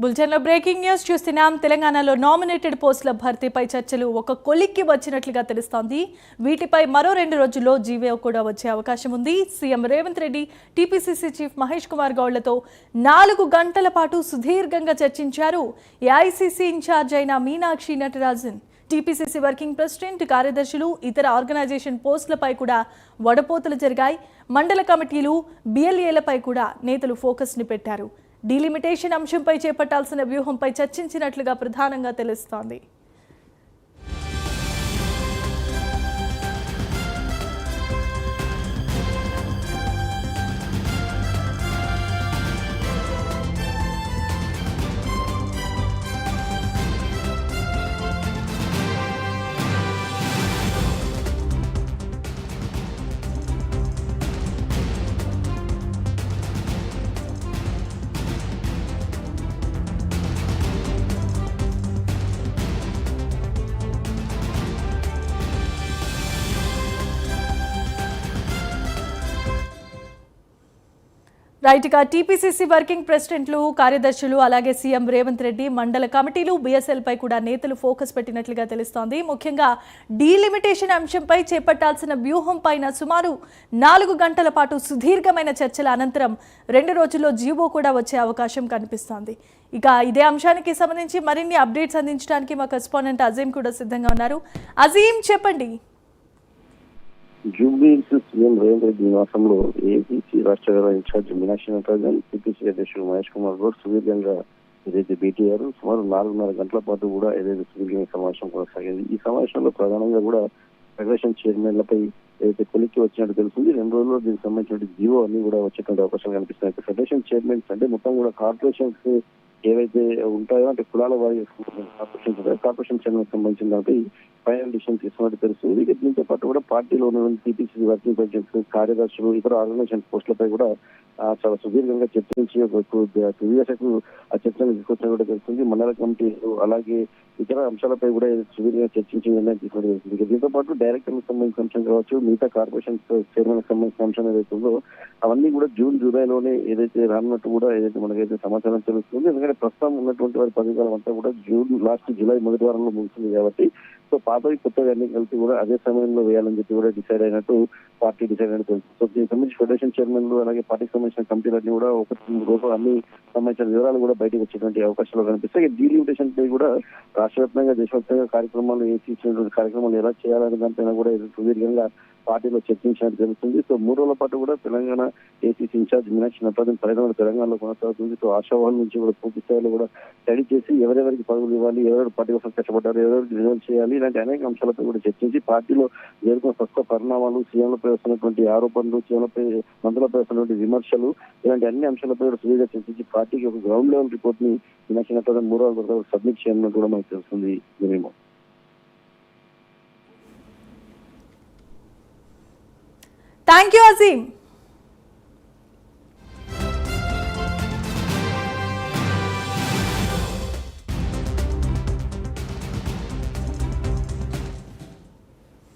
బులెటిన్లో breaking news చూస్తున్నాం. తెలంగాణలో నామినేటెడ్ పోస్టుల భర్తీపై చర్చలు ఒక కొలిక్కి వచ్చినట్లుగా తెలుస్తోంది. వీటిపై మరో 2 రోజుల్లో జీవో కూడా వచ్చే అవకాశం ఉంది. CM Revanth Reddy TPCC chief Mahesh Kumar గౌడ్లతో 4 గంటల పాటు సుదీర్ఘంగా చర్చించారు. ఏఐసీసీ ఇన్ఛార్జ్ అయిన Meenakshi Natarajan TPCC working president, కార్యదర్శులు, ఇతర ఆర్గనైజేషన్ పోస్టులపై కూడా వడపోతలు జరిగాయి. మండల కమిటీలు, బిఎల్ఏలపై కూడా నేతలు ఫోకస్ని పెట్టారు. డీలిమిటేషన్ అంశంపై చేపట్టాల్సిన వ్యూహంపై చర్చించినట్లుగా ప్రధానంగా తెలుస్తోంది. రైట్గా టీపీసీసీ వర్కింగ్ ప్రెసిడెంట్లు, కార్యదర్శులు, అలాగే సీఎం రేవంత్ రెడ్డి మండల కమిటీలు, బీఎస్ఎల్పై కూడా నేతలు ఫోకస్ పెట్టినట్లుగా తెలుస్తోంది. ముఖ్యంగా డీలిమిటేషన్ అంశంపై చేపట్టాల్సిన వ్యూహం పైన సుమారు 4 గంటల పాటు సుదీర్ఘమైన చర్చల అనంతరం 2 రోజుల్లో జీవో కూడా వచ్చే అవకాశం కనిపిస్తోంది. ఇక ఇదే అంశానికి సంబంధించి మరిన్ని అప్డేట్స్ అందించడానికి మా కరెస్పాండెంట్ అజీం కూడా సిద్ధంగా ఉన్నారు. అజీం, చెప్పండి. జూబ్లీహిల్స్ సీఎం రేవంత్ రెడ్డి నివాసంలో ఏపీసీ రాష్ట్ర ఇన్ఛార్జ్ మీనాక్షి నటరాజన్, టీపీసీ అధ్యక్షుడు మహేష్ కుమార్ గౌడ్ సుదీర్ఘంగా ఏదైతే భేటీ అయ్యారు. సుమారు 4.5 గంటల పాటు కూడా ఏదైతే సుదీర్ఘమైన సమావేశం కొనసాగింది. ఈ సమావేశంలో ప్రధానంగా కూడా ఫెడరేషన్ చైర్మన్లపై ఏదైతే కొలిక్కి వచ్చినట్టు తెలుస్తుంది. 2 రోజుల్లో దీనికి సంబంధించిన జీవో అన్ని కూడా వచ్చేటువంటి అవకాశాలు కనిపిస్తున్నాయి. ఫెడరేషన్ చైర్మన్స్ అంటే మొత్తం కూడా కార్పొరేషన్స్ ఏవైతే ఉంటాయో, అంటే కులాల వారి కార్పొరేషన్ చైర్మన్ సంబంధించిన దానిపై ఫైనల్ డిసిషన్ తీసుకున్నట్టు తెలుస్తుంది. ఇక దీంతో పాటు కూడా పార్టీలో ఉన్నటువంటి టీపీసీ వర్కింగ్ ప్రెసిడెంట్స్, కార్యదర్శులు, ఇతర ఆర్గనైజేషన్ పోస్టులపై కూడా చాలా సుదీర్ఘంగా చర్చించి తుదిదశకు ఆ చర్చను తీసుకొచ్చినట్టు కూడా తెలుస్తుంది. మండల కమిటీలు అలాగే ఇతర అంశాలపై కూడా సుదీర్ఘంగా చర్చించి నిర్ణయం తీసుకున్నట్టు తెలుస్తుంది. దీంతో పాటు డైరెక్టర్లకు సంబంధించిన అంశం కావచ్చు, మిగతా కార్పొరేషన్ చైర్మన్ సంబంధించిన అంశం ఏదైతే ఉందో అవన్నీ కూడా జూన్, జూలైలోనే ఏదైతే రానున్నట్టు కూడా ఏదైతే మనకైతే సమాచారం తెలుస్తుంది. ఎందుకంటే ప్రస్తుతం ఉన్నటువంటి వారి పథకాలం అంతా కూడా జూన్ లాస్ట్, జూలై మొదటి వారంలో ముగుస్తుంది కాబట్టి సో పాతవి కొత్తగా అన్ని కలిపి కూడా అదే సమయంలో వేయాలని చెప్పి కూడా డిసైడ్ అయినట్టు పార్టీ డిసైడ్ అయినట్టు తెలుస్తుంది. సో దీనికి సంబంధించి ఫెడరేషన్ చైర్మన్లు అలాగే పార్టీకి సంబంధించిన కమిటీలన్నీ కూడా 1 రోజు అన్ని సంబంధించిన వివరాలు కూడా బయటకు వచ్చేటువంటి అవకాశాలు కనిపిస్తాయి. డీలిమిటేషన్ పై కూడా రాష్ట్ర వ్యాప్తంగా, దేశవ్యాప్తంగా కార్యక్రమాలు కార్యక్రమాలు ఎలా చేయాలనే దానిపైన కూడా సుదీర్ఘంగా పార్టీలో చర్చించినట్టు తెలుస్తుంది. సో 3 రోజుల పాటు కూడా తెలంగాణ ఏసీసీ ఇన్ఛార్జ్ మీనాక్షి నటరాజన్ పర్యటన తెలంగాణలో కొనసాగుతుంది. సో ఆశావాహుల నుంచి కూడా పూర్తి స్థాయిలో కూడా స్టడీ చేసి ఎవరెవరికి పదవులు ఇవ్వాలి, ఎవరెవరు పార్టీ కోసం కష్టపడ్డారు, ఎవరెవరికి రిజల్ట్ చేయాలి, ఇలాంటి అనేక అంశాలపై కూడా చర్చించి పార్టీలో జరుగుతున్న కొత్త పరిణామాలు, సీఎంలపై వస్తున్నటువంటి ఆరోపణలు, సీఎంలపై, మంత్రులపై వస్తున్నటువంటి విమర్శలు, ఇలాంటి అన్ని అంశాలపై కూడా సుదీర్ఘంగా చర్చించి పార్టీకి ఒక గ్రౌండ్ లెవెల్ రిపోర్ట్ ని మీనాక్షి నటరాజన్ 3 రోజుల తర్వాత సబ్మిట్ చేయాలని కూడా మనకు తెలుస్తుంది. Thank you Azeem.